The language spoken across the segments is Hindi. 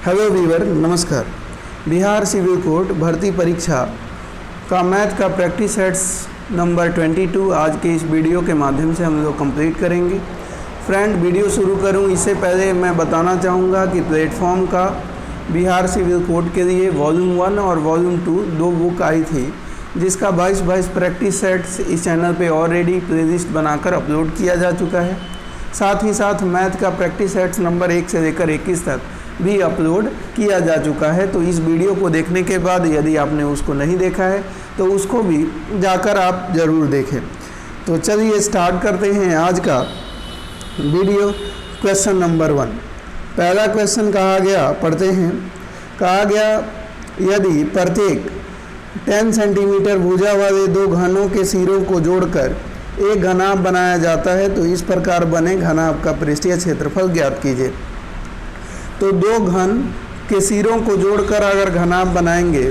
हेलो वीवर, नमस्कार। बिहार सिविल कोर्ट भर्ती परीक्षा का मैथ का प्रैक्टिस सेट्स नंबर 22 आज के इस वीडियो के माध्यम से हम लोग कंप्लीट करेंगे। फ्रेंड, वीडियो शुरू करूं इससे पहले मैं बताना चाहूँगा कि प्लेटफॉर्म का बिहार सिविल कोर्ट के लिए वॉल्यूम 1 और वॉल्यूम 2 दो बुक आई थी, जिसका 22 प्रैक्टिस सेट्स इस चैनल पे ऑलरेडी प्लेलिस्ट बनाकर अपलोड किया जा चुका है। साथ ही साथ मैथ का प्रैक्टिस सेट्स नंबर 1 से लेकर 21 तक भी अपलोड किया जा चुका है। तो इस वीडियो को देखने के बाद यदि आपने उसको नहीं देखा है तो उसको भी जाकर आप ज़रूर देखें। तो चलिए स्टार्ट करते हैं आज का वीडियो। क्वेश्चन नंबर 1, पहला क्वेश्चन कहा गया, पढ़ते हैं। कहा गया यदि प्रत्येक 10 सेंटीमीटर भुजा वाले दो घनों के सिरों को जोड़कर एक घनाभ बनाया जाता है तो इस प्रकार बने घनाभ का पृष्ठीय क्षेत्रफल ज्ञात कीजिए। तो दो घन के सिरों को जोड़कर अगर घनाभ बनाएंगे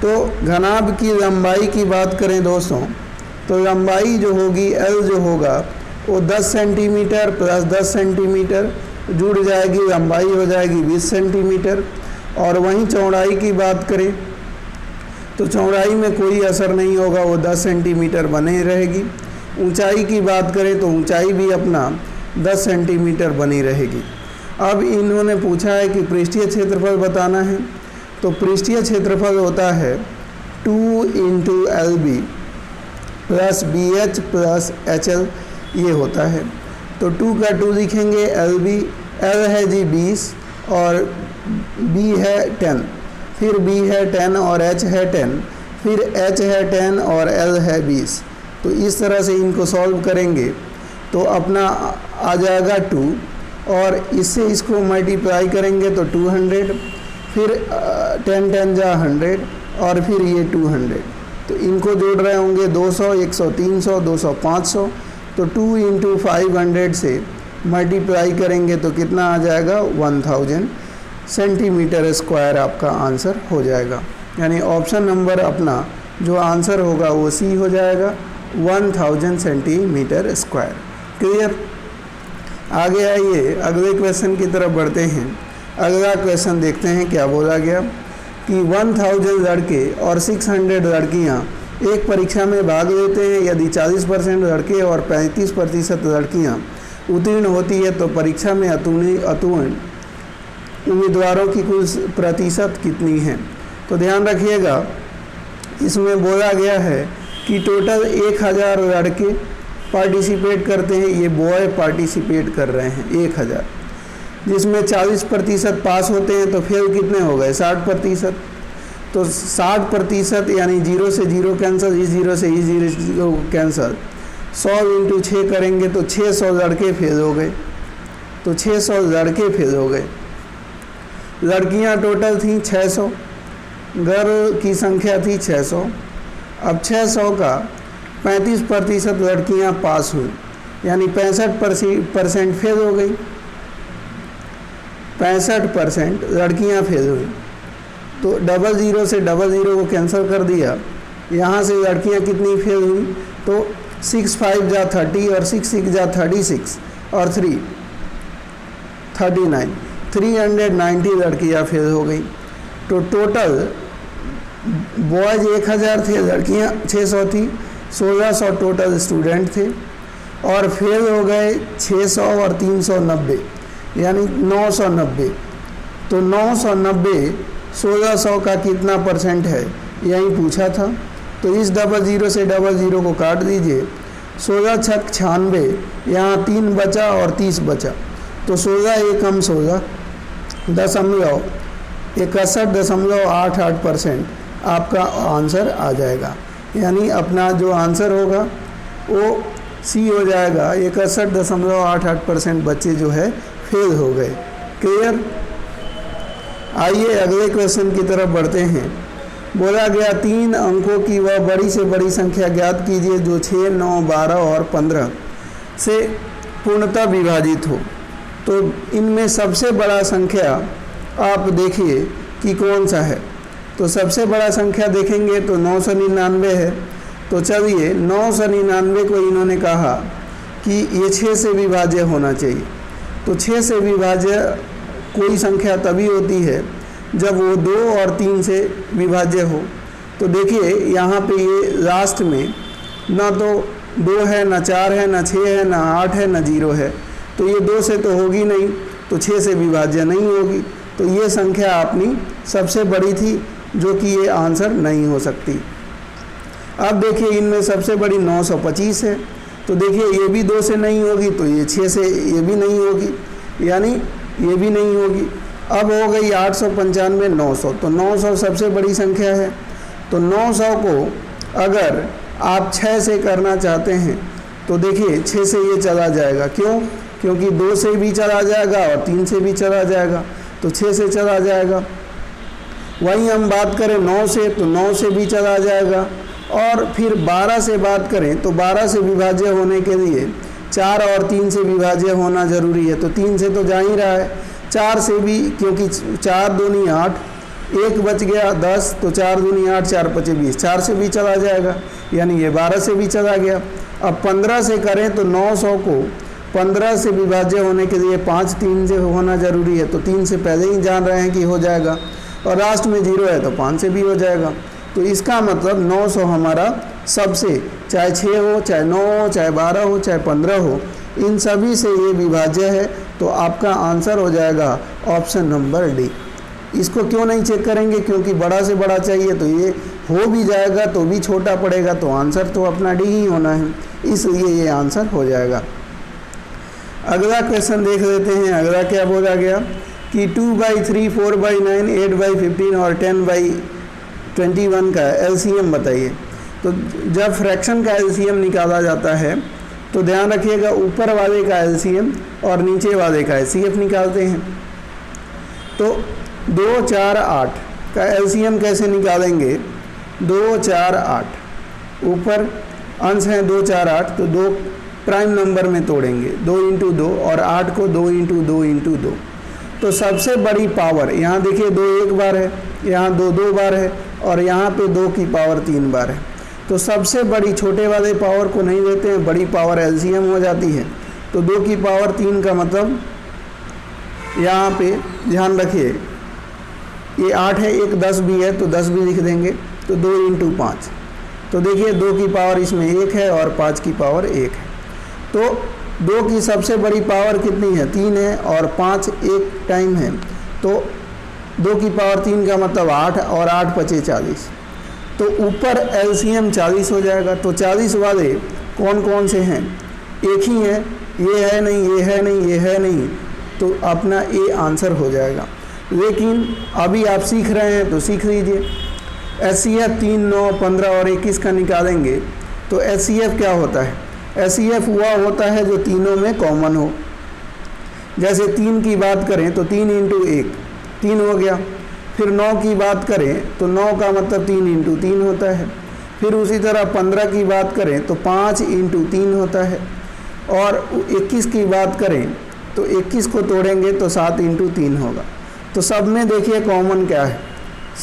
तो घनाभ की लंबाई की बात करें दोस्तों, तो लंबाई जो होगी L जो होगा वो 10 सेंटीमीटर प्लस 10 सेंटीमीटर जुड़ जाएगी, लंबाई हो जाएगी 20 सेंटीमीटर। और वहीं चौड़ाई की बात करें तो चौड़ाई में कोई असर नहीं होगा, वो 10 सेंटीमीटर बने रहेगी। ऊंचाई की बात करें तो ऊंचाई भी अपना 10 सेंटीमीटर बनी रहेगी। अब इन्होंने पूछा है कि पृष्ठीय क्षेत्रफल बताना है, तो पृष्ठीय क्षेत्रफल होता है 2 × LB plus BH plus HL, ये होता है। तो 2 का 2 लिखेंगे, LB, L है जी 20 और B है 10, फिर B है 10 और H है 10, फिर H है 10 और L है 20। तो इस तरह से इनको सॉल्व करेंगे तो अपना आ जाएगा 2 और इससे इसको मल्टीप्लाई करेंगे तो 200, फिर 10 10 जा 100 और फिर ये 200। तो इनको जोड़ रहे होंगे 200, 100, 300, 200, 500। तो 2 × 500 से मल्टीप्लाई करेंगे तो कितना आ जाएगा 1000 सेंटीमीटर स्क्वायर आपका आंसर हो जाएगा। यानी ऑप्शन नंबर अपना जो आंसर होगा वो सी हो जाएगा, 1000 सेंटीमीटर स्क्वायर। क्लियर? आगे आइए अगले क्वेश्चन की तरफ बढ़ते हैं। अगला क्वेश्चन देखते हैं क्या बोला गया कि 1000 लड़के और 600 लड़कियां एक परीक्षा में भाग लेते हैं। यदि 40% लड़के और 35% लड़कियां उत्तीर्ण होती है तो परीक्षा में उत्तीर्ण उम्मीदवारों की कुल प्रतिशत कितनी है। तो ध्यान रखिएगा, इसमें बोला गया है कि टोटल 1000 लड़के पार्टिसिपेट करते हैं, ये बॉय पार्टिसिपेट कर रहे हैं 1000, जिसमें 40% पास होते हैं तो फेल कितने हो गए 60%। तो 60% यानी 0 से 0 कैंसिल, इस 0 से इस 0 कैंसिल, 100 × 6 करेंगे तो 600 लड़के फेल हो गए। तो 600 लड़के फेल हो गए। लड़कियां टोटल थी 600, गर्ल की संख्या थी 600। अब 600 का 35% लड़कियां पास हुई, यानी 65% फेल हो गई। 65% लड़कियां फेल हुई। तो 00 से 00 को कैंसिल कर दिया। यहाँ से लड़कियां कितनी फेल हुई, तो 6 5 जा 30 और 6 6 जा 36 और 3 39, 390 लड़कियां फेल हो गई। तो टोटल बॉयज 1000 थे, लड़कियां 600 थी, 1600 टोटल स्टूडेंट थे और फेल हो गए 600 और 390 यानी 990। तो 990 1600 का कितना % है यही पूछा था। तो इस 00 से 00 को काट दीजिए, 16 छक 96, यहाँ 3 बचा और 30 बचा। तो 16 एकम 16 दशमलव 61.88% आपका आंसर आ जाएगा। यानी अपना जो आंसर होगा वो सी हो जाएगा, 61.88% बच्चे जो है फेल हो गए। क्लियर? आइए अगले क्वेश्चन की तरफ बढ़ते हैं। बोला गया 3 अंकों की वह बड़ी से बड़ी संख्या ज्ञात कीजिए जो 6, 9, 12 और 15 से पूर्णतः विभाजित हो। तो इनमें सबसे बड़ा संख्या आप देखिए कि कौन सा है। तो सबसे बड़ा संख्या देखेंगे तो 999 है। तो चलिए 999 को इन्होंने कहा कि ये 6 से विभाज्य होना चाहिए। तो 6 से विभाज्य कोई संख्या तभी होती है जब वो 2 और 3 से विभाज्य हो। तो देखिए यहाँ पे ये लास्ट में ना तो 2 है, ना 4 है, ना 6 है, ना 8 है, ना 0 है, तो ये 2 से तो होगी नहीं, तो 6 से विभाज्य नहीं होगी। तो ये संख्या अपनी सबसे बड़ी थी, जो कि ये आंसर नहीं हो सकती। अब देखिए इनमें सबसे बड़ी 925 है, तो देखिए ये भी 2 से नहीं होगी, तो ये 6 से ये भी नहीं होगी, यानी ये भी नहीं होगी। अब हो गई 895, 900, तो 900 सबसे बड़ी संख्या है। तो 900 को अगर आप 6 से करना चाहते हैं तो देखिए 6 से ये चला जाएगा, क्यों? क्योंकि 2 से भी चला जाएगा और 3 से भी चला जाएगा, तो 6 से चला जाएगा। वहीं हम बात करें 9 से, तो 9 से भी चला जाएगा। और फिर 12 से बात करें तो 12 से विभाज्य होने के लिए 4 और 3 से विभाज्य होना ज़रूरी है, तो 3 से तो जा ही रहा है। 4 से भी, क्योंकि 4 दूनी 8, 1 बच गया 10, तो 4 दूनी 8, 4 पचे 20, 4 से भी चला जाएगा, यानी ये 12 से भी चला गया। अब 15 से करें तो 900 को 15 से विभाज्य होने के लिए 5 3 से होना ज़रूरी है, तो 3 से पहले ही जान रहे हैं कि हो जाएगा, और लास्ट में 0 है तो 5 से भी हो जाएगा। तो इसका मतलब 900 हमारा सबसे, चाहे 6 हो, चाहे 9 हो, चाहे 12 हो, चाहे 15 हो, इन सभी से ये विभाज्य है। तो आपका आंसर हो जाएगा ऑप्शन नंबर डी। इसको क्यों नहीं चेक करेंगे? क्योंकि बड़ा से बड़ा चाहिए, तो ये हो भी जाएगा तो भी छोटा पड़ेगा, तो आंसर तो अपना डी ही होना है, इसलिए ये आंसर हो जाएगा। अगला क्वेश्चन देख लेते हैं। अगला क्या बोला गया कि 2/3, 4/9, 8/15 और 10/21 का एलसीएम बताइए। तो जब फ्रैक्शन का एलसीएम निकाला जाता है तो ध्यान रखिएगा ऊपर वाले का एलसीएम और नीचे वाले का एचसीएफ निकालते हैं। तो 2 4 8 का एलसीएम कैसे निकालेंगे? 2 4 8, ऊपर अंश है 2 4 8, तो 2 प्राइम नंबर में तोड़ेंगे, 2 × 2, और 8 को 2 × 2 × 2। तो सबसे बड़ी पावर यहाँ देखिए 2 एक बार है, यहाँ 2 2 बार है, और यहाँ पे 2 की पावर 3 बार है। तो सबसे बड़ी, छोटे वाले पावर को नहीं लेते हैं, बड़ी पावर एलसीएम हो जाती है। तो 2 की पावर 3 का मतलब यहाँ पे ध्यान रखिए ये 8 है, एक 10 भी है तो 10 भी लिख देंगे, तो 2 × 5। तो देखिए 2 की पावर इसमें 1 है और 5 की पावर 1 है। तो 2 की सबसे बड़ी पावर कितनी है? 3 है, और 5 एक टाइम है, तो 2 की पावर 3 का मतलब 8, और 8 पचे 40। तो ऊपर एलसीएम 40 हो जाएगा। तो 40 वाले कौन कौन से हैं? एक ही है, ये है नहीं, ये है नहीं, ये है नहीं, तो अपना ए आंसर हो जाएगा। लेकिन अभी आप सीख रहे हैं तो सीख लीजिए। एचसीएफ 3 9 15 और 21 का निकालेंगे तो एचसीएफ क्या होता है? एचसीएफ हुआ होता है जो तीनों में कॉमन हो। जैसे 3 की बात करें तो 3 × 1 3 हो गया। फिर 9 की बात करें तो 9 का मतलब 3 × 3 होता है। फिर उसी तरह 15 की बात करें तो 5 × 3 होता है। और 21 की बात करें तो 21 को तोड़ेंगे तो 7 × 3 होगा। तो सब में देखिए कॉमन क्या है?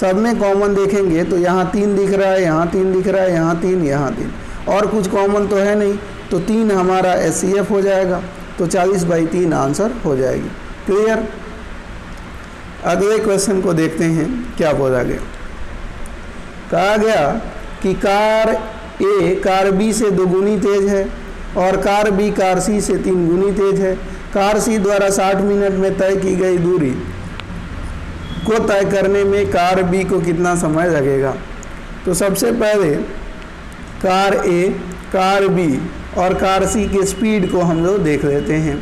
सब में कॉमन देखेंगे तो यहाँ 3 दिख रहा है, यहाँ 3 दिख रहा है, यहाँ 3, यहाँ 3, और कुछ कॉमन तो है नहीं। तो 3 हमारा एचसीएफ हो जाएगा। तो 40/3 आंसर हो जाएगी। क्लियर? अगले क्वेश्चन को देखते हैं क्या बोला गया। कहा गया कि कार ए कार बी से 2 गुनी तेज है और कार बी कार सी से 3 गुनी तेज है। कार सी द्वारा 60 मिनट में तय की गई दूरी को तय करने में कार बी को कितना समय लगेगा? तो सबसे पहले कार ए, कार बी और कार सी की स्पीड को हम लोग देख लेते हैं।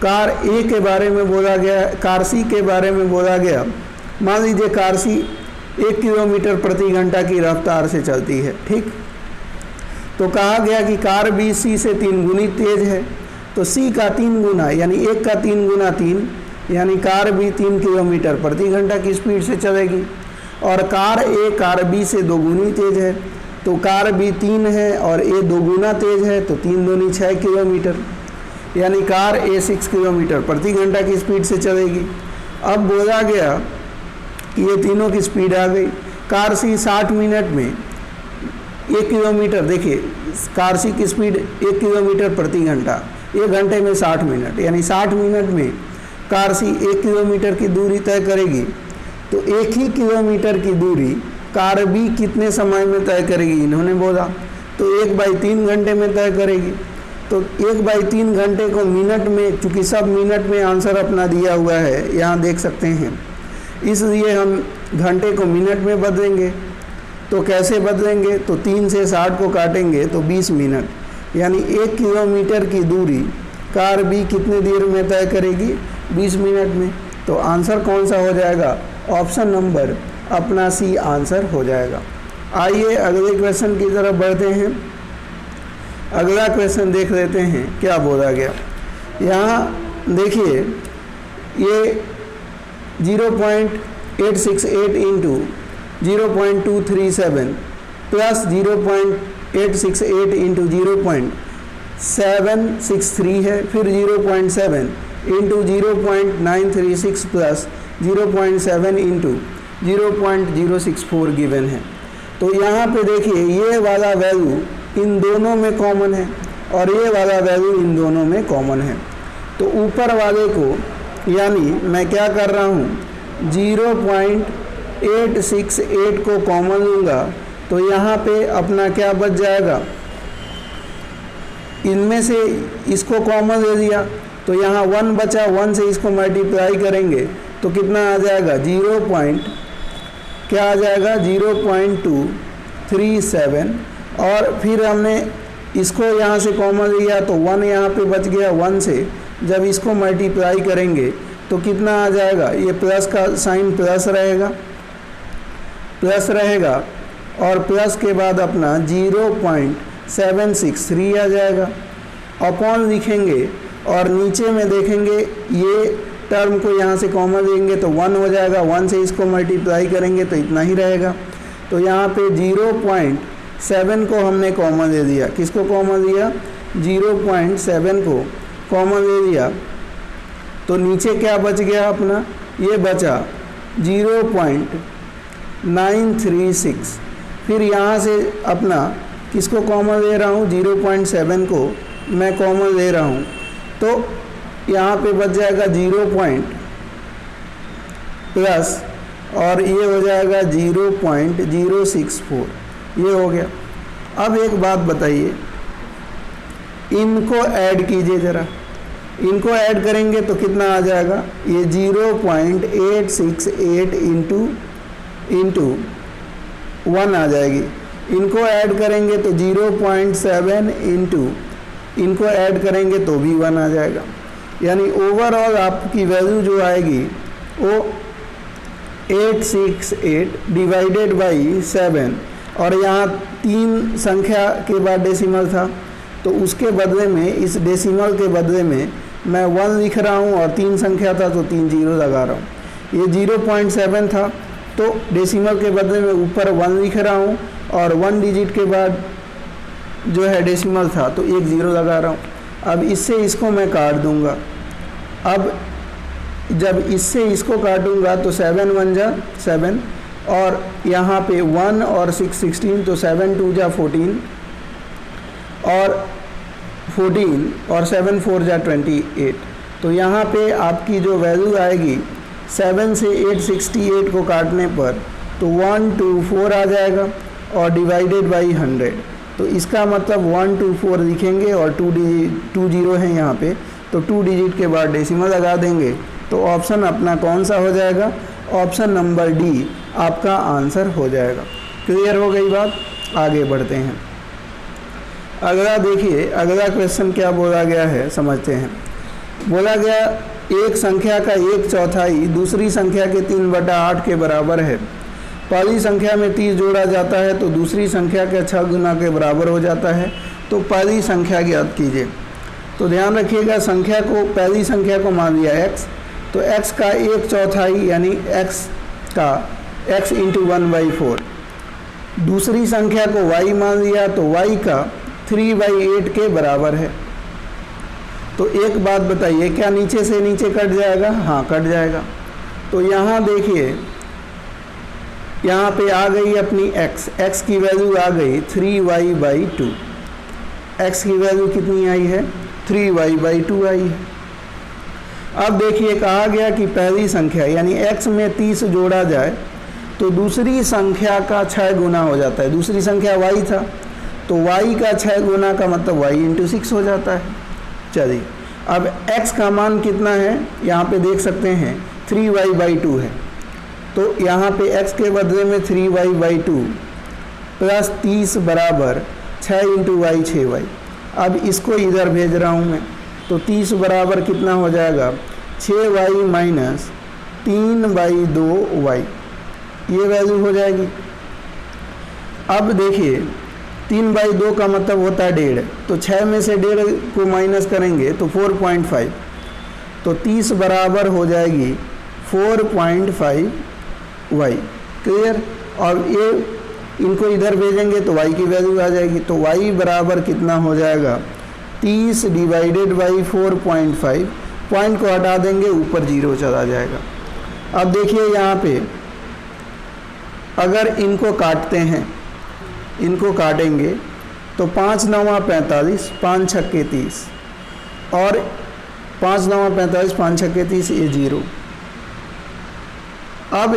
कार ए के बारे में बोला गया, कार सी के बारे में बोला गया। मान लीजिए कार सी 1 किलोमीटर प्रति घंटा की रफ्तार से चलती है, ठीक। तो कहा गया कि कार बी सी से 3 गुनी तेज है। तो सी का 3 गुना यानी 1 का 3 गुना 3, यानी कार बी 3 किलोमीटर प्रति घंटा की स्पीड से चलेगी। और कार ए कार बी से 2 गुनी तेज है। तो कार बी 3 है और ए 2 गुना तेज है, तो 3 दूनी 6 किलोमीटर, यानी कार ए 6 किलोमीटर प्रति घंटा की स्पीड से चलेगी। अब बोला गया कि ये तीनों की स्पीड आ गई। कार सी 60 मिनट में 1 किलोमीटर, देखिए कार सी की स्पीड 1 किलोमीटर प्रति घंटा, 1 घंटे में 60 मिनट, यानी 60 मिनट में कार सी 1 किलोमीटर की दूरी तय करेगी, तो 1 ही किलोमीटर की दूरी कार बी कितने समय में तय करेगी, इन्होंने बोला। तो 1/3 घंटे में तय करेगी। तो 1/3 घंटे को मिनट में, चूँकि सब मिनट में आंसर अपना दिया हुआ है, यहाँ देख सकते हैं, इसलिए हम घंटे को मिनट में बदलेंगे। तो कैसे बदलेंगे, तो 3 से 60 को काटेंगे तो 20 मिनट, यानी 1 किलोमीटर की दूरी कार बी कितने देर में तय करेगी, 20 मिनट में। तो आंसर कौन सा हो जाएगा, ऑप्शन नंबर अपना सी आंसर हो जाएगा। आइए अगले क्वेश्चन की तरफ बढ़ते हैं। अगला क्वेश्चन देख लेते हैं क्या बोला गया। यहाँ देखिए, ये 0.868 इंटू 0.237 प्लस 0.868 इंटू 0.763 है, फिर 0.7 इंटू 0.936 प्लस 0.7 इंटू 0.064 गिवन है। तो यहाँ पे देखिए, ये वाला वैल्यू इन दोनों में कॉमन है और ये वाला वैल्यू इन दोनों में कॉमन है। तो ऊपर वाले को, यानी मैं क्या कर रहा हूँ, 0.868 को कॉमन लूँगा, तो यहाँ पे अपना क्या बच जाएगा, इनमें से इसको कॉमन ले लिया तो यहाँ 1 बचा, 1 से इसको मल्टीप्लाई करेंगे तो कितना आ जाएगा, 0.237 और फिर हमने इसको यहाँ से कॉमन लिया तो 1 यहाँ पे बच गया। 1 से जब इसको मल्टीप्लाई करेंगे तो कितना आ जाएगा, ये प्लस का साइन प्लस रहेगा और प्लस के बाद अपना 0.763 आ जाएगा। अपॉन लिखेंगे और नीचे में देखेंगे, ये टर्म को यहाँ से कॉमन लेंगे तो 1 हो जाएगा। 1 से इसको मल्टीप्लाई करेंगे तो इतना ही रहेगा। तो यहाँ पे 0.7 को हमने कॉमन ले लिया। किसको कॉमन लिया, 0.7 को कॉमन ले लिया। तो नीचे क्या बच गया अपना, ये बचा 0.936। फिर यहाँ से अपना किसको कॉमन ले रहा हूँ, 0.7 को मैं कॉमन ले रहा हूँ, तो यहाँ पे बच जाएगा 0. प्लस और ये हो जाएगा 0.064, ये हो गया। अब एक बात बताइए, इनको ऐड कीजिए ज़रा, इनको ऐड करेंगे तो कितना आ जाएगा, ये 0.868 इंटू 1 आ जाएगी। इनको ऐड करेंगे तो 0.7 इंटू इनको ऐड करेंगे तो भी 1 आ जाएगा। यानी ओवरऑल आपकी वैल्यू जो आएगी वो 868 डिवाइडेड बाई 7, और यहाँ 3 संख्या के बाद डेसिमल था तो उसके बदले में, इस डेसिमल के बदले में मैं 1 लिख रहा हूँ और 3 संख्या था तो 3 जीरो लगा रहा हूँ। ये 0.7 था तो डेसिमल के बदले में ऊपर 1 लिख रहा हूँ और 1 डिजिट के बाद जो है डेसिमल था तो 1 जीरो लगा रहा हूँ। अब इससे इसको मैं काट दूंगा। अब जब इससे इसको काटूंगा तो 7 1 जा 7 और यहाँ पे 1 और 6 16 तो 7 2 जा 14 और 14 और 7 4 जा 28। तो यहाँ पे आपकी जो वैल्यू आएगी 7 से 868 को काटने पर तो 124 आ जाएगा और डिवाइडेड बाई 100। तो इसका मतलब 124 लिखेंगे और 2 जीरो है यहाँ पे, तो 2 डिजिट के बाद डेसिमल लगा देंगे। तो ऑप्शन अपना कौन सा हो जाएगा, ऑप्शन नंबर डी आपका आंसर हो जाएगा। क्लियर हो गई बात, आगे बढ़ते हैं। अगला देखिए, अगला क्वेश्चन क्या बोला गया है समझते हैं। बोला गया एक संख्या का 1/4 दूसरी संख्या के 3/8 के बराबर है। पहली संख्या में 30 जोड़ा जाता है तो दूसरी संख्या के 6 गुना के बराबर हो जाता है। तो पहली संख्या ज्ञात कीजिए। तो ध्यान रखिएगा, संख्या को, पहली संख्या को मान लिया x, तो x का 1/4 यानी x का x इंटू 1/4। दूसरी संख्या को y मान लिया तो y का 3/8 के बराबर है। तो एक बात बताइए, क्या नीचे से नीचे कट जाएगा? हाँ, कट जाएगा। तो यहाँ देखिए, यहाँ पे आ गई अपनी x की वैल्यू आ गई 3y/2। x की वैल्यू कितनी आई है? 3y/2 आई है। अब देखिए कहा गया कि पहली संख्या यानी x में 30 जोड़ा जाए तो दूसरी संख्या का 6 गुना हो जाता है। दूसरी संख्या y था तो y का 6 गुना का मतलब y इंटू 6 हो जाता है। चलिए अब x का मान कितना है, यहाँ पे देख सकते हैं 3y/2 है, तो यहाँ पे x के बदले में 3y/2 प्लस 30 बराबर 6 इंटू y 6y। अब इसको इधर भेज रहा हूँ मैं, तो 30 बराबर कितना हो जाएगा 6y माइनस 3/2y, ये वैल्यू हो जाएगी। अब देखिए 3/2 का मतलब होता है 1.5, तो 6 में से 1.5 को माइनस करेंगे तो 4.5, तो 30 बराबर हो जाएगी 4.5y। क्लियर। और ये इनको इधर भेजेंगे तो y की वैल्यू आ जाएगी, तो y बराबर कितना हो जाएगा 30 डिवाइडेड बाई 4.5, पॉइंट को हटा देंगे ऊपर 0 चला जाएगा। अब देखिए यहाँ पे अगर इनको काटते हैं, इनको काटेंगे तो 5 9 45, 5 छक्के 30 और 5 9 45, 5 छक्के 30, ये 0। अब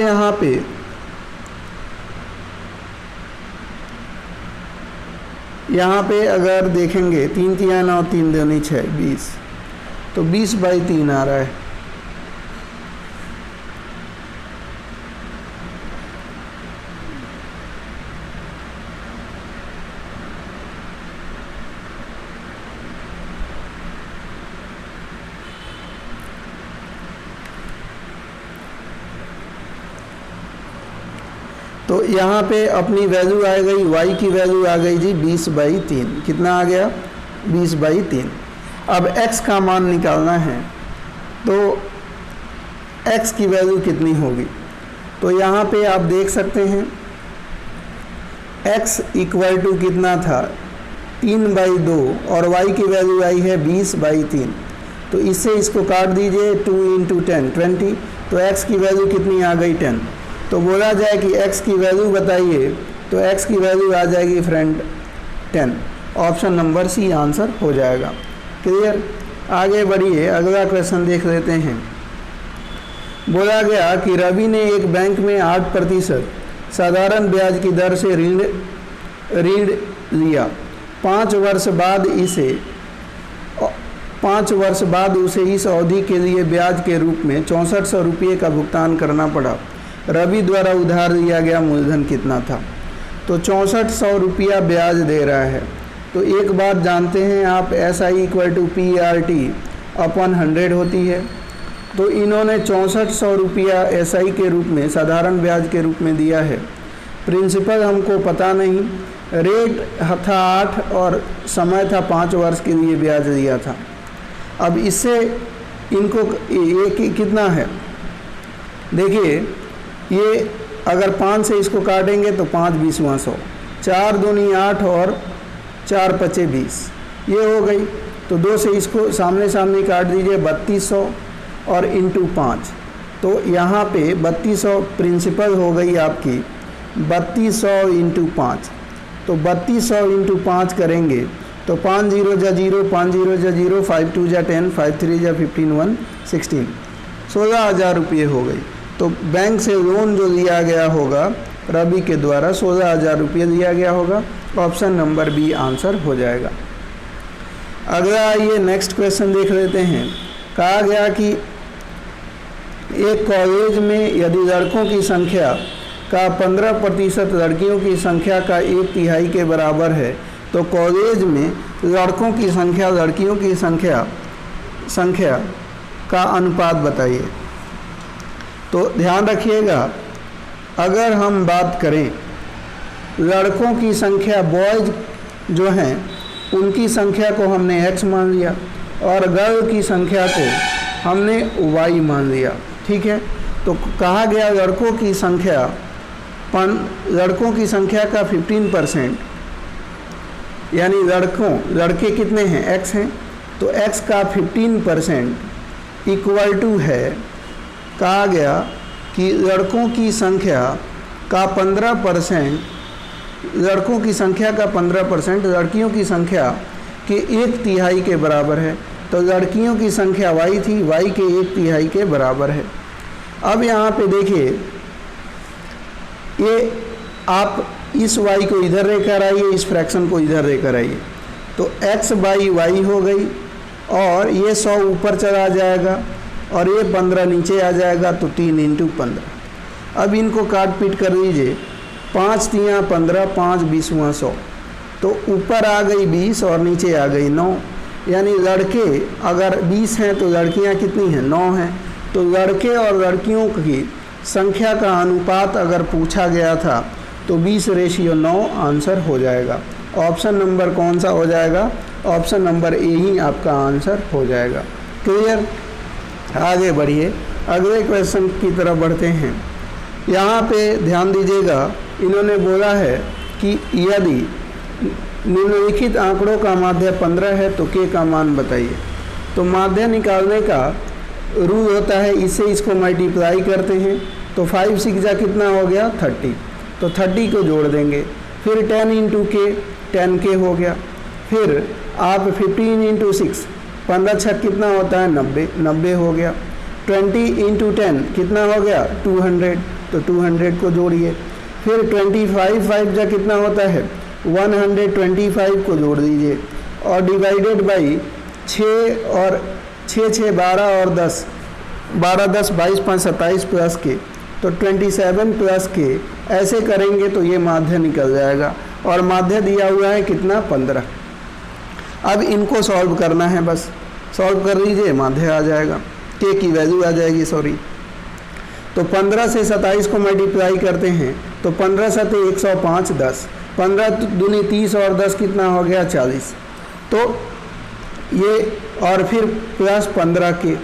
यहाँ पे अगर देखेंगे 3 3 9 3 2 6 20, तो 20/3 आ रहा है। तो यहाँ पे अपनी वैल्यू आ गई, y की वैल्यू आ गई जी 20/3। कितना आ गया 20/3। अब x का मान निकालना है, तो x की वैल्यू कितनी होगी, तो यहाँ पे आप देख सकते हैं x इक्वल टू कितना था 3/2 और y की वैल्यू आई है 20/3, तो इससे इसको काट दीजिए 2 × 10 20, तो x की वैल्यू कितनी आ गई 10। तो बोला जाए कि x की वैल्यू बताइए, तो x की वैल्यू आ जाएगी friend 10। Option number C answer हो जाएगा। क्लियर। आगे बढ़िए, अगला क्वेश्चन देख लेते हैं। बोला गया कि रवि ने एक बैंक में 8% साधारण ब्याज की दर से ऋण लिया। 5 वर्ष बाद उसे इस अवधि के लिए ब्याज के रूप में 6400 रुपये का भुगतान करना पड़ा। रवि द्वारा उधार लिया गया मूलधन कितना था, तो 6400 रुपया ब्याज दे रहा है। तो एक बात जानते हैं आप, SI = PRT अपन 100 होती है, तो इन्होंने 6400 रुपया SI के रूप में साधारण ब्याज के रूप में दिया है। प्रिंसिपल हमको पता नहीं, रेट था 8 और समय था 5 वर्ष के लिए ब्याज दिया था। अब इससे इनको ये कितना है, देखिए ये अगर 5 से इसको काटेंगे तो 5 20 100, 4 दूनी 8 और 4 5 20, ये हो गई। तो 2 से इसको सामने सामने काट दीजिए 3200 और इंटू 5, तो यहाँ पे 3200 प्रिंसिपल हो गई आपकी 3200 इंटू 5, तो 3200 इंटू 5 करेंगे तो 5 0 जा 0, 5 0 जा 0, 5 2 जा 10, 5 3 जा 15, 1 16, 16,000 रुपये हो गई। तो बैंक से लोन जो लिया गया होगा रवि के द्वारा 16,000 रुपये दिया गया होगा। ऑप्शन नंबर बी आंसर हो जाएगा। अगला ये नेक्स्ट क्वेश्चन देख लेते हैं। कहा गया कि एक कॉलेज में यदि लड़कों की संख्या का 15% लड़कियों की संख्या का 1/3 के बराबर है, तो कॉलेज में लड़कों की संख्या लड़कियों की संख्या का अनुपात बताइए। तो ध्यान रखिएगा, अगर हम बात करें लड़कों की संख्या, बॉयज जो हैं उनकी संख्या को हमने x मान लिया और गर्ल की संख्या को हमने y मान लिया, ठीक है। तो कहा गया लड़कों की संख्या का 15%, यानी लड़के कितने हैं x हैं, तो x का 15% इक्वल टू है, कहा गया कि लड़कों की संख्या का 15%, लड़कियों की संख्या के 1/3 के बराबर है। तो लड़कियों की संख्या y थी, y के 1/3 के बराबर है। अब यहाँ पे देखिए, ये आप इस y को इधर लेकर आइए, इस फ्रैक्शन को इधर लेकर आइए, तो x/y हो गई और ये 100 ऊपर चला जाएगा और ये 15 नीचे आ जाएगा, तो 3 × 15। अब इनको काट पीट कर दीजिए, 5 × 3 = 15, 5 × 20 = 100, तो ऊपर आ गई 20 और नीचे आ गई 9। यानी लड़के अगर 20 हैं तो लड़कियां कितनी हैं? 9 हैं। तो लड़के और लड़कियों की संख्या का अनुपात अगर पूछा गया था तो 20:9 आंसर हो जाएगा। ऑप्शन नंबर कौन सा हो जाएगा? ऑप्शन नंबर ए ही आपका आंसर हो जाएगा। क्लियर? आगे बढ़िए, अगले क्वेश्चन की तरफ बढ़ते हैं। यहाँ पे ध्यान दीजिएगा, इन्होंने बोला है कि यदि निम्नलिखित आंकड़ों का माध्य 15 है तो के का मान बताइए। तो माध्य निकालने का रूल होता है, इससे इसको मल्टीप्लाई करते हैं, तो 5 × 6 कितना हो गया? 30। तो 30 को जोड़ देंगे, फिर 10 × k, 10k हो गया। फिर आप 15 × 6, 15 × 6 कितना होता है? 90, 90 हो गया। 20 × 10 कितना हो गया? 200, तो 200 को जोड़िए। फिर 25 5 जा कितना होता है? 125 को जोड़ दीजिए और डिवाइडेड बाई 6 और 6 6 12 और 10, 12 10 22 5 27 प्लस के, तो 27 प्लस के, ऐसे करेंगे तो ये माध्य निकल जाएगा। और माध्य दिया हुआ है कितना? 15। अब इनको सॉल्व करना है, बस सॉल्व कर लीजिए, माध्य आ जाएगा, के की वैल्यू आ जाएगी, सॉरी। तो 15 से 27 को मल्टीप्लाई करते हैं, तो 15 × 7 = 105, 10, 15 दूनी 30 और 10 कितना हो गया? 40। तो ये और फिर प्लस 15 के,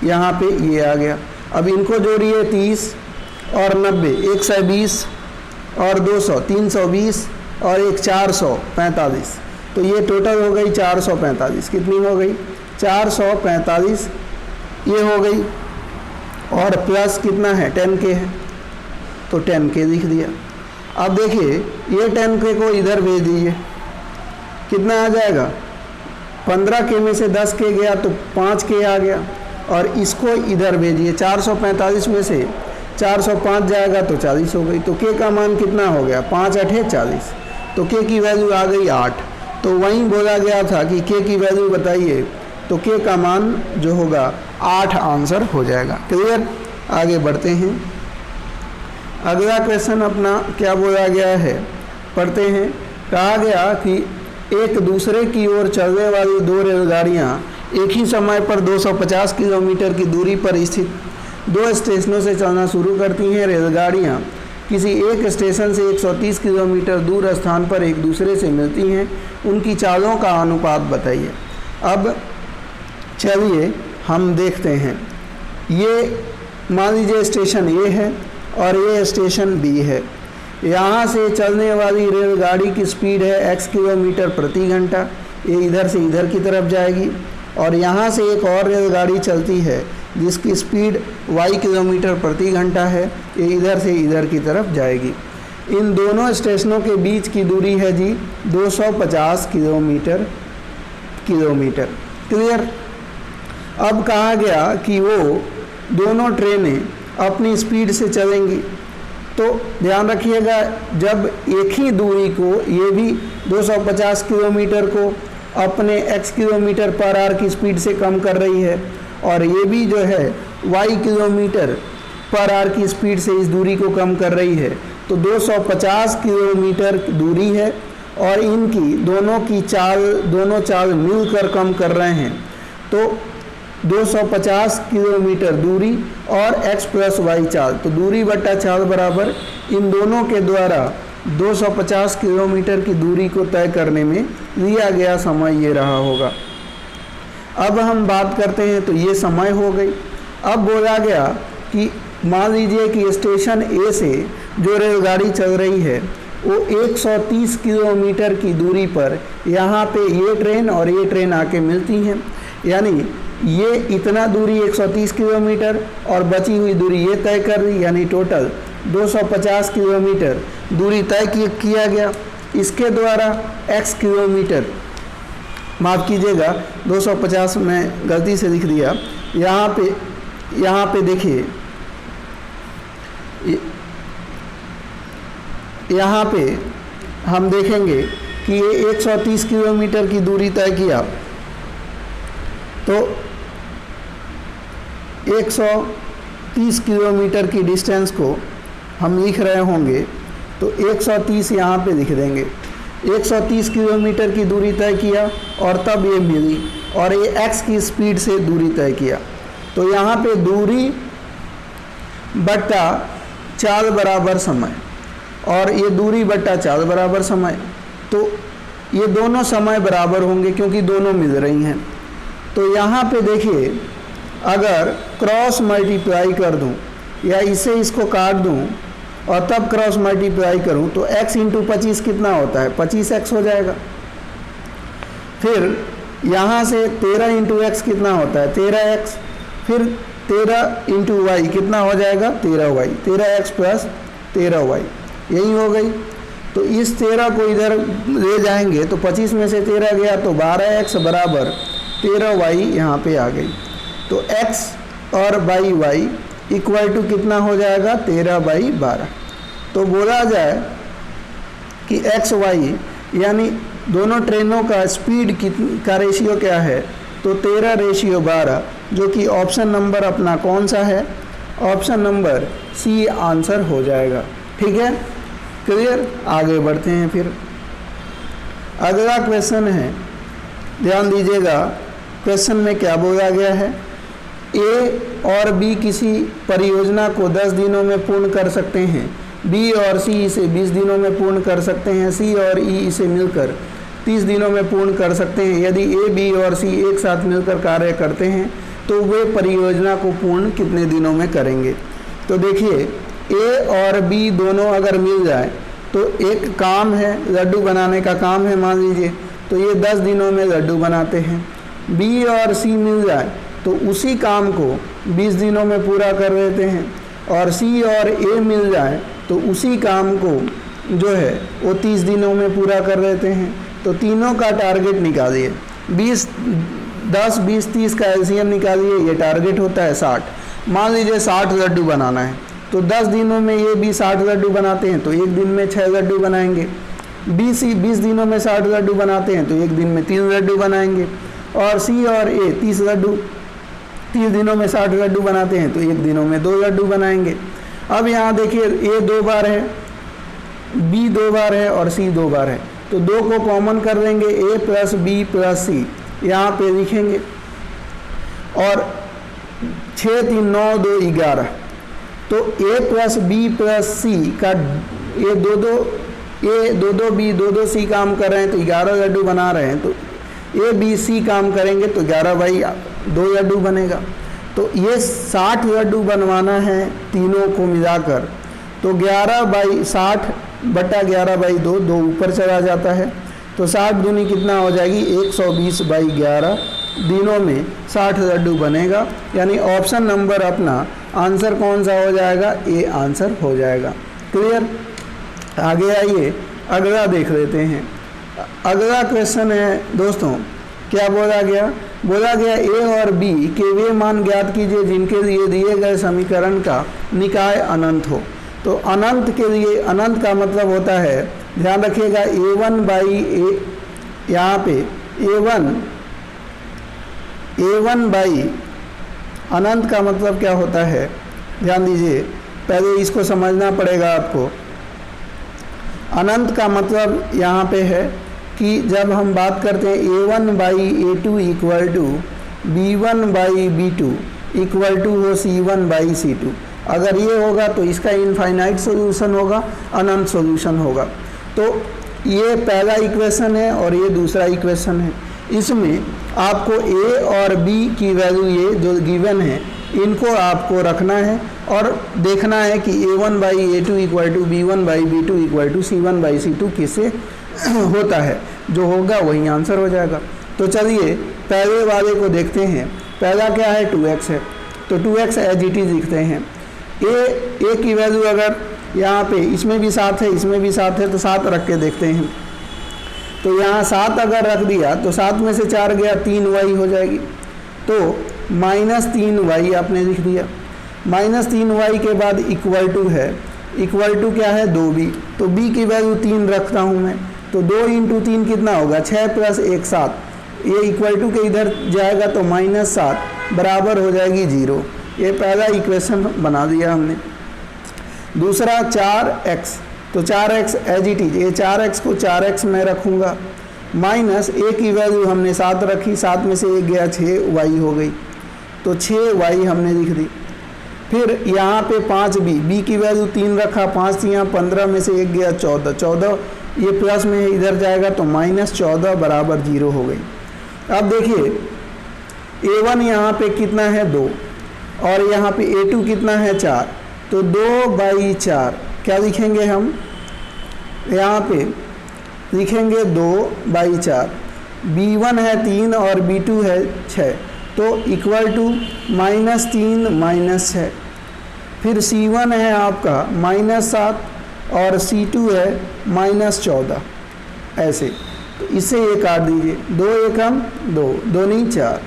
यहाँ पे ये आ गया। अब इनको जोड़िए, 30 और 90, 120 और 200, 320 और 445, तो ये टोटल हो गई 445। कितनी हो गई? 445 ये हो गई। और प्लस कितना है? 10k है, तो 10k लिख दिया। अब देखिए, ये 10k को इधर भेज दीजिए, कितना आ जाएगा? 15k में से 10k गया तो 5k आ गया, और इसको इधर भेजिए, 445 में से 405 जाएगा तो 40 हो गई। तो k का मान कितना हो गया? 5 × 8 = 40, तो k की वैल्यू आ गई 8। तो वहीं बोला गया था कि k की वैल्यू बताइए, तो k का मान जो होगा 8 आंसर हो जाएगा। क्लियर? आगे बढ़ते हैं। अगला क्वेश्चन अपना क्या बोला गया है, पढ़ते हैं। कहा गया कि एक दूसरे की ओर चलने वाली 2 रेलगाड़ियाँ एक ही समय पर 250 किलोमीटर की दूरी पर स्थित 2 स्टेशनों से चलना शुरू करती हैं। रेलगाड़ियाँ किसी एक स्टेशन से 130 किलोमीटर दूर स्थान पर एक दूसरे से मिलती हैं, उनकी चालों का अनुपात बताइए। अब चलिए हम देखते हैं। ये मान लीजिए स्टेशन ए है और ये स्टेशन बी है। यहाँ से चलने वाली रेलगाड़ी की स्पीड है x किलोमीटर प्रति घंटा, ये इधर से इधर की तरफ जाएगी। और यहाँ से एक और रेलगाड़ी चलती है जिसकी स्पीड y किलोमीटर प्रति घंटा है, ये इधर से इधर की तरफ जाएगी। इन दोनों स्टेशनों के बीच की दूरी है जी 250 किलोमीटर। क्लियर? अब कहा गया कि वो दोनों ट्रेनें अपनी स्पीड से चलेंगी। तो ध्यान रखिएगा, जब एक ही दूरी को, ये भी 250 किलोमीटर को अपने x किलोमीटर पर आवर की स्पीड से कम कर रही है, और ये भी जो है y किलोमीटर पर आवर की स्पीड से इस दूरी को कम कर रही है। तो 250 किलोमीटर दूरी है और इनकी दोनों चाल मिलकर कम कर रहे हैं। तो 250 किलोमीटर दूरी और x + y चाल, तो दूरी बटा चाल बराबर इन दोनों के द्वारा 250 किलोमीटर की दूरी को तय करने में लिया गया समय ये रहा होगा। अब हम बात करते हैं, तो ये समय हो गई। अब बोला गया कि मान लीजिए कि स्टेशन ए से जो रेलगाड़ी चल रही है वो 130 किलोमीटर की दूरी पर यहाँ पे ये ट्रेन और ये ट्रेन आके मिलती हैं। यानी ये इतना दूरी 130 किलोमीटर और बची हुई दूरी ये तय कर दी, यानी टोटल 250 किलोमीटर दूरी तय किया गया। इसके द्वारा x किलोमीटर माफ़ कीजिएगा 250 में गलती से लिख दिया। यहाँ पे देखिए, यहाँ पे हम देखेंगे कि ये 130 किलोमीटर की दूरी तय किया, तो 130 किलोमीटर की डिस्टेंस को हम लिख रहे होंगे तो 130 यहाँ पे लिख देंगे। 130 किलोमीटर की दूरी तय किया और तब ये मिली, और ये x की स्पीड से दूरी तय किया। तो यहाँ पे दूरी बट्टा चाल बराबर समय, और ये दूरी बट्टा चाल बराबर समय, तो ये दोनों समय बराबर होंगे क्योंकि दोनों मिल रही हैं। तो यहाँ पे देखिए, अगर क्रॉस मल्टीप्लाई कर दूँ या इसको काट दूँ और तब क्रॉस मल्टीप्लाई करूँ तो x इंटू 25 कितना होता है, 25x हो जाएगा। फिर यहाँ से 13 इंटू एक्स कितना होता है, 13x। फिर 13 इंटू वाई कितना हो जाएगा, 13y, 13x प्लस 13y, यही हो गई। तो इस 13 को इधर ले जाएंगे तो 25 में से 13 गया तो 12x बराबर 13y यहाँ पे आ गई। तो x और बाई y इक्वल टू कितना हो जाएगा, 13/12। तो बोला जाए कि x y यानी दोनों ट्रेनों का स्पीड का रेशियो क्या है, तो 13:12, जो कि ऑप्शन नंबर अपना कौन सा है, ऑप्शन नंबर सी आंसर हो जाएगा। ठीक है, क्लियर। आगे बढ़ते हैं। फिर अगला क्वेश्चन है, ध्यान दीजिएगा क्वेश्चन में क्या बोला गया है। ए और बी किसी परियोजना को 10 दिनों में पूर्ण कर सकते हैं, बी और सी इसे 20 दिनों में पूर्ण कर सकते हैं, सी और ई इसे मिलकर 30 दिनों में पूर्ण कर सकते हैं। यदि ए, बी और सी एक साथ मिलकर कार्य करते हैं तो वे परियोजना को पूर्ण कितने दिनों में करेंगे। तो देखिए, ए और बी दोनों अगर मिल जाए तो एक काम है, लड्डू बनाने का काम है मान लीजिए, तो ये 10 दिनों में लड्डू बनाते हैं। बी और सी मिल जाए तो उसी काम को 20 दिनों में पूरा कर देते हैं, और सी और ए मिल जाए तो उसी काम को जो है वो 30 दिनों में पूरा कर देते हैं। तो तीनों का टारगेट निकालिए, 10, 20, 30 का एलसीएम निकालिए, ये टारगेट होता है 60। मान लीजिए 60 लड्डू बनाना है, तो 10 दिनों में ये भी 60 लड्डू बनाते हैं तो एक दिन में 6 लड्डू बनाएंगे। 20 दिनों में 60 लड्डू बनाते हैं तो एक दिन में 3 लड्डू बनाएंगे। और सी और ए 30 दिनों में 60 लड्डू बनाते हैं तो एक दिनों में 2 लड्डू बनाएंगे। अब यहाँ देखिए, ए 2 बार है, बी 2 बार है और सी 2 बार है, तो 2 को कॉमन कर देंगे, ए प्लस बी प्लस सी यहाँ पे लिखेंगे, और 6, 3, 9, 2, 11। तो ए प्लस बी प्लस सी का ये 2 बी 2 सी काम कर रहे हैं तो 11 लड्डू बना रहे हैं, तो ए बी सी काम करेंगे तो 11/2 लड्डू बनेगा। तो ये 60 लड्डू बनवाना है तीनों को मिलाकर, तो 11/60/11/2, 2 ऊपर चला जाता है, तो 60 दूनी कितना हो जाएगी, 120/11 दिनों में 60 लड्डू बनेगा। यानी ऑप्शन नंबर अपना आंसर कौन सा हो जाएगा, ए आंसर हो जाएगा। क्लियर। आगे आइए, अगला देख लेते हैं। अगला क्वेश्चन है दोस्तों, क्या बोला गया, ए और बी के वे मान ज्ञात कीजिए जिनके लिए दिए गए समीकरण का निकाय अनंत हो। तो अनंत के लिए, अनंत का मतलब होता है, ध्यान रखिएगा, a1/a, यहाँ पे a1 अनंत का मतलब क्या होता है, ध्यान दीजिए, पहले इसको समझना पड़ेगा आपको। अनंत का मतलब यहाँ पे है कि जब हम बात करते हैं a1/a2 equal to b1/b2 equal to हो c1/c2, अगर ये होगा तो इसका इनफाइनाइट सॉल्यूशन होगा, अनंत सॉल्यूशन होगा। तो ये पहला इक्वेशन है और ये दूसरा इक्वेशन है। इसमें आपको ए और बी की वैल्यू, ये जो गिवन है, इनको आपको रखना है और देखना है कि a1/a2 equal to b1/b2 equal to c1/c2 किससे होता है। जो होगा वही आंसर हो जाएगा। तो चलिए पहले वाले को देखते हैं। पहला क्या है, 2x है, तो 2x एज इट इज लिखते हैं। ए की वैल्यू अगर यहाँ पे इसमें भी 7 है, इसमें भी 7 है, तो 7 रख के देखते हैं। तो यहाँ 7 अगर रख दिया तो 7 में से 4 गया 3y हो जाएगी। तो -3y आपने लिख दिया। -3y के बाद इक्वल टू है, इक्वल टू क्या है 2b, तो b की वैल्यू 3 रखता हूँ मैं, तो 2 × 3 कितना होगा 6 + 1 7, ये इक्वल टू के इधर जाएगा तो -7 बराबर हो जाएगी 0। ये पहला इक्वेशन बना दिया हमने। दूसरा 4x, तो 4x एज इट इज, ये 4x को 4x में रखूँगा, माइनस a की वैल्यू हमने 7 रखी, 7 में से 1 गया 6y हो गई, तो 6y हमने लिख दी। फिर यहाँ पे 5b, b की वैल्यू 3 रखा, 5 यहाँ 15 में से 1 गया 14, 14 ये प्लस में इधर जाएगा तो -14 बराबर 0 हो गई। अब देखिए a1 यहाँ पे कितना है 2 और यहाँ पे a2 कितना है 4, तो 2/4 क्या लिखेंगे हम, यहाँ पे लिखेंगे 2/4, b1 है 3 और b2 है 6, तो इक्वल टू -3 -6। फिर c1 है आपका -7 और c2 है -14, ऐसे, तो इससे ये काट दीजिए, 2 एकम 2, 2 नहीं 4,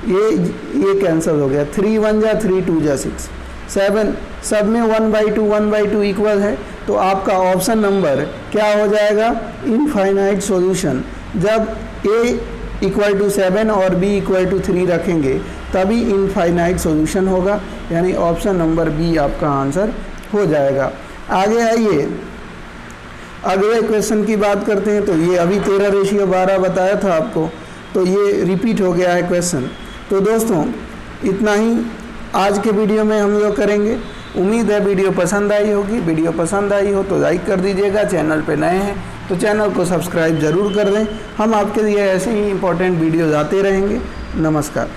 ये कैंसिल हो गया, 3 1 जा 3 2 जा 6 7, सब में 1/2 इक्वल है, तो आपका ऑप्शन नंबर क्या हो जाएगा इनफाइनाइट सॉल्यूशन। जब a = 7 और b = 3 रखेंगे तभी इनफाइनाइट सॉल्यूशन होगा, यानी ऑप्शन नंबर बी आपका आंसर हो जाएगा। आगे आइए अगले क्वेश्चन की बात करते हैं। तो ये अभी 13:12 बताया था आपको, तो ये रिपीट हो गया है क्वेश्चन। तो दोस्तों इतना ही आज के वीडियो में हम लोग करेंगे। उम्मीद है वीडियो पसंद आई होगी। वीडियो पसंद आई हो तो लाइक कर दीजिएगा, चैनल पे नए हैं तो चैनल को सब्सक्राइब ज़रूर कर दें। हम आपके लिए ऐसे ही इंपॉर्टेंट वीडियोज़ आते रहेंगे। नमस्कार।